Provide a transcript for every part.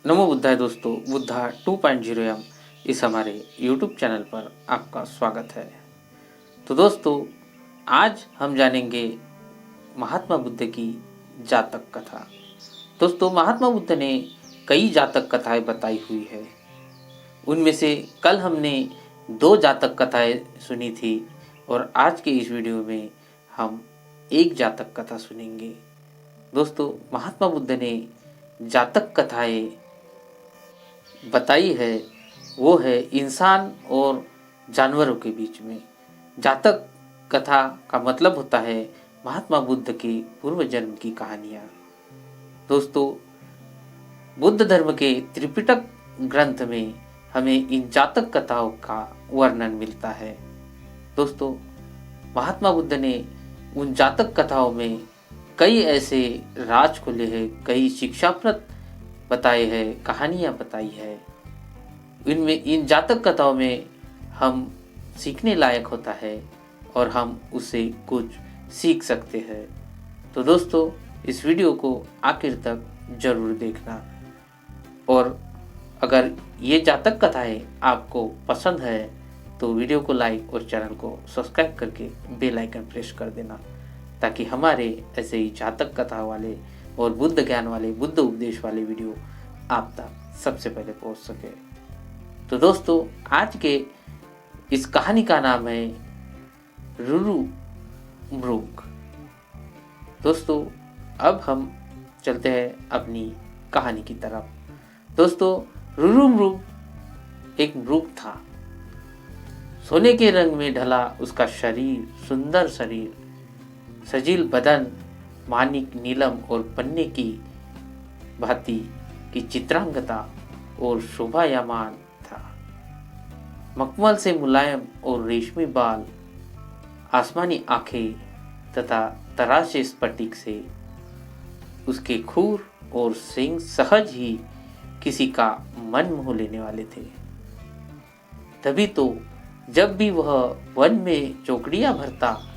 नमो बुद्धाय दोस्तों, बुद्धा 2.0 एम इस हमारे YouTube चैनल पर आपका स्वागत है। तो दोस्तों, आज हम जानेंगे महात्मा बुद्ध की जातक कथा। दोस्तों, महात्मा बुद्ध ने कई जातक कथाएं बताई हुई है। उनमें से कल हमने 2 जातक कथाएं सुनी थी और आज के इस वीडियो में हम एक जातक कथा सुनेंगे। दोस्तों, महात्मा बुद्ध ने जातक कथाएं बताई है, वो है इंसान और जानवरों के बीच में। जातक कथा का मतलब होता है महात्मा बुद्ध के पूर्व जन्म की कहानियाँ। दोस्तों, बुद्ध धर्म के त्रिपिटक ग्रंथ में हमें इन जातक कथाओं का वर्णन मिलता है। दोस्तों, महात्मा बुद्ध ने उन जातक कथाओं में कई ऐसे राज खोले हैं, कई शिक्षाप्रद बताए हैं, कहानियाँ बताई है। इनमें इन जातक कथाओं में हम सीखने लायक होता है और हम उससे कुछ सीख सकते हैं। तो दोस्तों, इस वीडियो को आखिर तक जरूर देखना और अगर ये जातक कथाएं आपको पसंद है तो वीडियो को लाइक और चैनल को सब्सक्राइब करके बेल आइकन प्रेस कर देना, ताकि हमारे ऐसे ही जातक कथा वाले और बुद्ध ज्ञान वाले, बुद्ध उपदेश वाले वीडियो आप तक सबसे पहले पहुंच सके। तो दोस्तों, आज के इस कहानी का नाम है रुरु मृग। दोस्तों, अब हम चलते हैं अपनी कहानी की तरफ। दोस्तों, रुरु मृग एक मृग था। सोने के रंग में ढला उसका शरीर, सुंदर शरीर, सजील बदन, मानिक, नीलम और पन्ने की भांति की चित्रांगता और शोभायमान था। मखमल से मुलायम और रेशमी बाल, आसमानी आंखें तथा तराशे स्फटिक से उसके खूर और सींग सहज ही किसी का मन मोह लेने वाले थे। तभी तो जब भी वह वन में चौकड़ियां भरता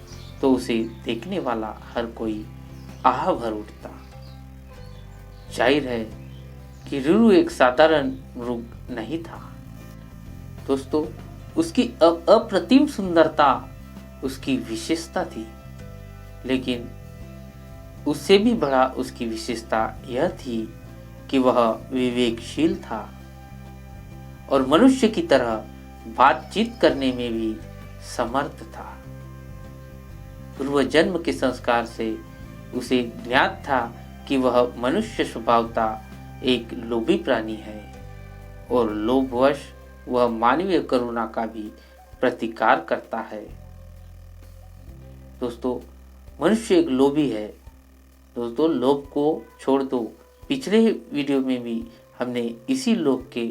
तो उसे देखने वाला हर कोई आह भर उठता। जाहिर है कि रुरु एक साधारण मृग नहीं था। दोस्तों, उसकी अप्रतिम सुंदरता उसकी विशेषता थी, लेकिन उससे भी बड़ा उसकी विशेषता यह थी कि वह विवेकशील था और मनुष्य की तरह बातचीत करने में भी समर्थ था। पूर्व जन्म के संस्कार से उसे ज्ञात था कि वह मनुष्य स्वभावतः एक लोभी प्राणी है और लोभवश वह मानवीय करुणा का भी प्रतिकार करता है। दोस्तों, मनुष्य एक लोभी है। दोस्तों, लोभ को छोड़ दो। पिछले वीडियो में भी हमने इसी लोभ के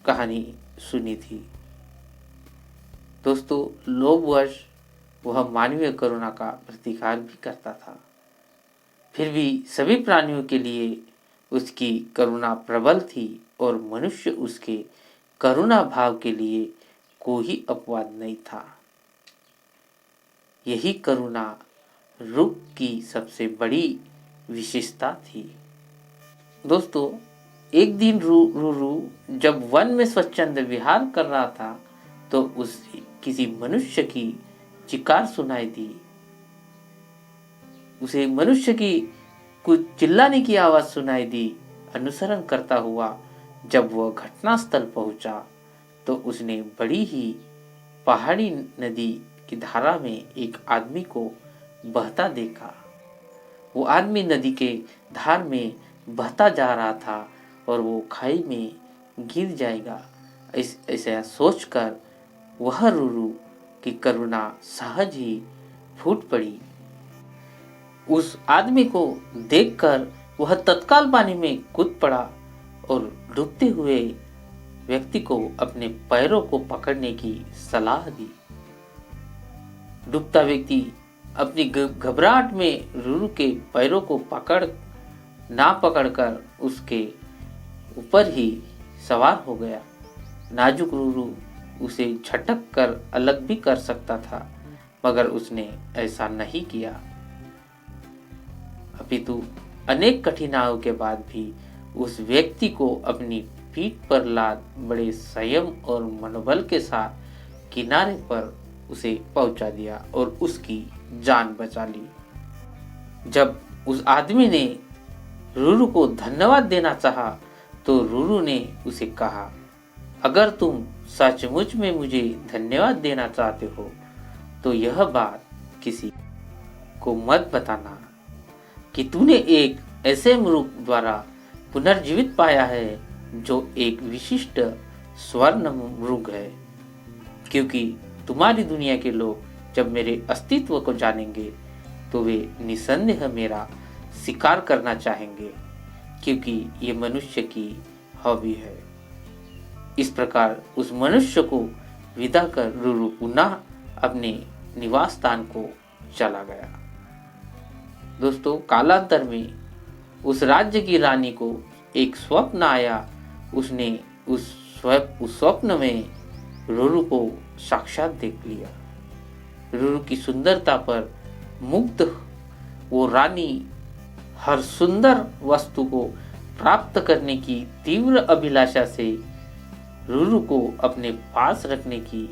कहानी सुनी थी। दोस्तों, लोभवश वह मानवीय करुणा का प्रतिकार भी करता था। फिर भी सभी प्राणियों के लिए उसकी करुणा प्रबल थी और मनुष्य उसके करुणा भाव के लिए कोई अपवाद नहीं था। यही करुणा रुक की सबसे बड़ी विशेषता थी। दोस्तों, एक दिन रुरु जब वन में स्वच्छंद विहार कर रहा था तो उसे किसी मनुष्य की चिकार सुनाई दी। उसे मनुष्य की कुछ चिल्लाने की आवाज सुनाई दी। अनुसरण करता हुआ जब वह घटनास्थल पहुंचा तो उसने बड़ी ही पहाड़ी नदी की धारा में एक आदमी को बहता देखा। वो आदमी नदी के धार में बहता जा रहा था और वो खाई में गिर जाएगा। ऐसा सोचकर वह रुरु की करुणा सहज ही फूट पड़ी। उस आदमी को देखकर वह तत्काल पानी में कूद पड़ा और डूबते हुए व्यक्ति को अपने पैरों को पकड़ने की सलाह दी। डूबता व्यक्ति अपनी घबराहट में रुरु के पैरों को पकड़कर उसके ऊपर ही सवार हो गया। नाजुक रुरु उसे झटक कर अलग भी कर सकता था, मगर उसने ऐसा नहीं किया। अपितु अनेक कठिनाइयों के बाद भी उस व्यक्ति को अपनी पीठ पर लाद बड़े संयम और मनोबल के साथ किनारे पर उसे पहुंचा दिया और उसकी जान बचा ली। जब उस आदमी ने रूरू को धन्यवाद देना चाहा तो रूरू ने उसे कहा, अगर तुम सचमुच में मुझे धन्यवाद देना चाहते हो तो यह बात किसी को मत बताना कि तूने एक ऐसे मृग द्वारा पुनर्जीवित पाया है जो एक विशिष्ट स्वर्ण मृग है, क्योंकि तुम्हारी दुनिया के लोग जब मेरे अस्तित्व को जानेंगे तो वे निसंदेह मेरा शिकार करना चाहेंगे, क्योंकि ये मनुष्य की हॉबी है। इस प्रकार उस मनुष्य को विदा कर रूरू पुनः अपने निवास स्थान को चला गया। दोस्तों, कालांतर में उस राज्य की रानी को एक स्वप्न आया। उसने उस स्वप्न में रूरू को साक्षात देख लिया। रूरू की सुंदरता पर मुग्ध वो रानी हर सुंदर वस्तु को प्राप्त करने की तीव्र अभिलाषा से रूरू को अपने पास रखने की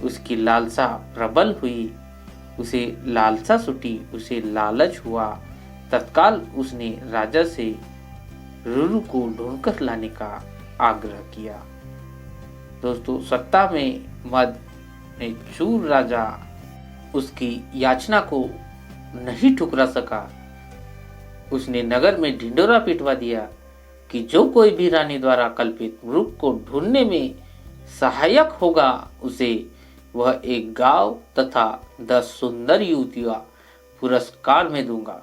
उसकी लालसा प्रबल हुई। उसे लालसा छूटी, उसे लालच हुआ। तत्काल उसने राजा से रूरू को ढूंढकर लाने का आग्रह किया। दोस्तों, सत्ता में मद ने चूर राजा उसकी याचना को नहीं ठुकरा सका। उसने नगर में ढिंडोरा पिटवा दिया कि जो कोई भी रानी द्वारा कल्पित मृग को ढूंढने में सहायक होगा उसे वह एक गांव तथा 10 सुंदर युवतियां पुरस्कार में दूंगा।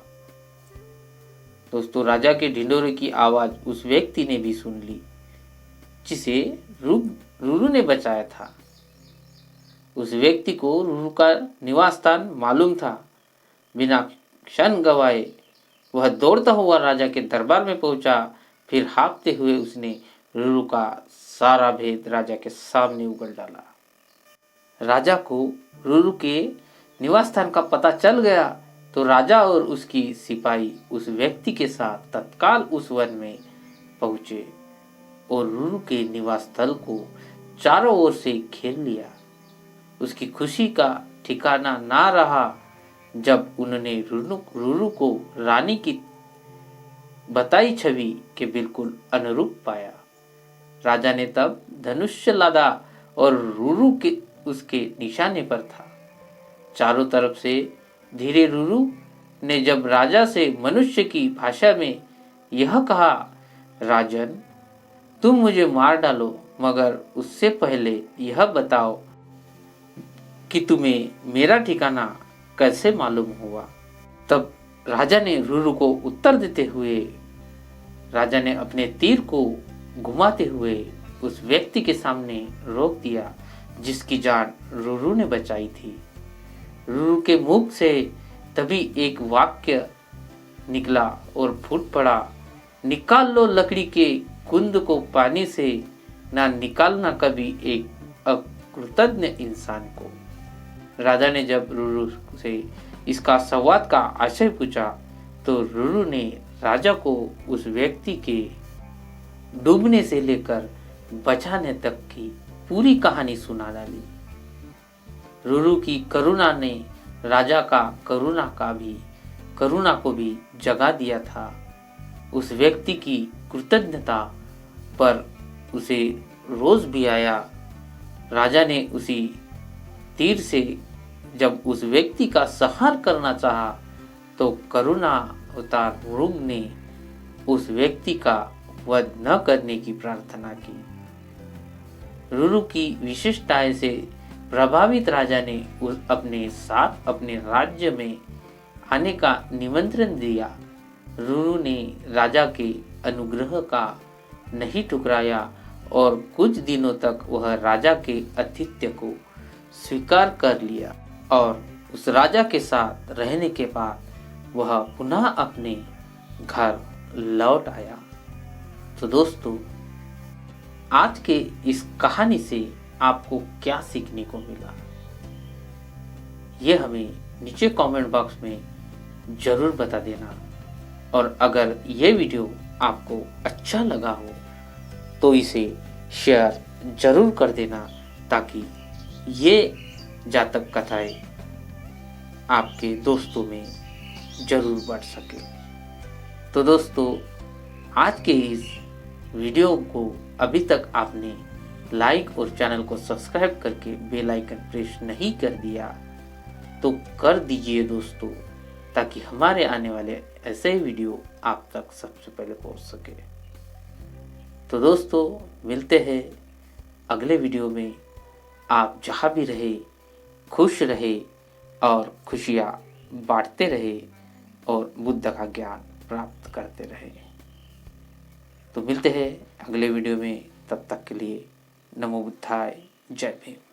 दोस्तों, राजा के ढिंडोरे की आवाज उस व्यक्ति ने भी सुन ली जिसे रूरू ने बचाया था। उस व्यक्ति को रूरू का निवास स्थान मालूम था। बिना क्षण गवाए वह दौड़ता हुआ राजा के दरबार में पहुंचा। फिर हाँफते हुए उसने रूरू का सारा भेद राजा के सामने उगल डाला। राजा को रूरू के निवास स्थान का पता चल गया तो राजा और उसकी सिपाही उस व्यक्ति के साथ तत्काल उस वन में पहुंचे और रूरू के निवास स्थल को चारों ओर से घेर लिया। उसकी खुशी का ठिकाना ना रहा जब उन्होंने रूरू को रानी की बताई छवि के बिल्कुल अनुरूप पाया। राजा ने तब धनुष्य लादा और रूरू के उसके निशाने पर था। चारों तरफ से धीरे रूरू ने जब राजा से मनुष्य की भाषा में यह कहा, राजन, तुम मुझे मार डालो, मगर उससे पहले यह बताओ कि तुम्हें मेरा ठिकाना कैसे मालूम हुआ। तब राजा ने रूरू को उत्तर देते हुए राजा ने अपने तीर को घुमाते हुए उस व्यक्ति के सामने रोक दिया जिसकी जान रूरू ने बचाई थी। रूरू के मुख से तभी एक वाक्य निकला और फूट पड़ा, निकाल लो लकड़ी के कुंद को पानी से, ना निकालना कभी एक अकृतज्ञ इंसान को। राजा ने जब रूरू से इसका संवाद का आशय पूछा तो रूरू ने राजा को उस व्यक्ति के डूबने से लेकर बचाने तक की पूरी कहानी सुना डाली। रूरू की करुणा ने राजा का करुणा को भी जगा दिया था। उस व्यक्ति की कृतज्ञता पर उसे रोज भी आया। राजा ने उसी तीर से जब उस व्यक्ति का संहार करना चाहा तो करुणा अवतार मृग ने उस व्यक्ति का वध न करने की प्रार्थना की। रूरू की विशिष्टताएं से प्रभावित राजा ने अपने साथ अपने राज्य में आने का निमंत्रण दिया। रूरू ने राजा के अनुग्रह का नहीं ठुकराया और कुछ दिनों तक वह राजा के आतिथ्य को स्वीकार कर लिया और उस राजा के साथ रहने के बाद वह पुनः अपने घर लौट आया। तो दोस्तों, आज के इस कहानी से आपको क्या सीखने को मिला, ये हमें नीचे कमेंट बॉक्स में जरूर बता देना। और अगर ये वीडियो आपको अच्छा लगा हो तो इसे शेयर जरूर कर देना, ताकि ये जातक कथाएं आपके दोस्तों में जरूर बढ़ सके। तो दोस्तों, आज के इस वीडियो को अभी तक आपने लाइक और चैनल को सब्सक्राइब करके बेल आइकन प्रेस नहीं कर दिया तो कर दीजिए दोस्तों, ताकि हमारे आने वाले ऐसे ही वीडियो आप तक सबसे पहले पहुंच सके। तो दोस्तों, मिलते हैं अगले वीडियो में। आप जहाँ भी रहे खुश रहे और खुशियाँ बांटते रहे और बुद्ध का ज्ञान प्राप्त करते रहे। तो मिलते हैं अगले वीडियो में, तब तक के लिए नमो बुद्धाय, जय भीम।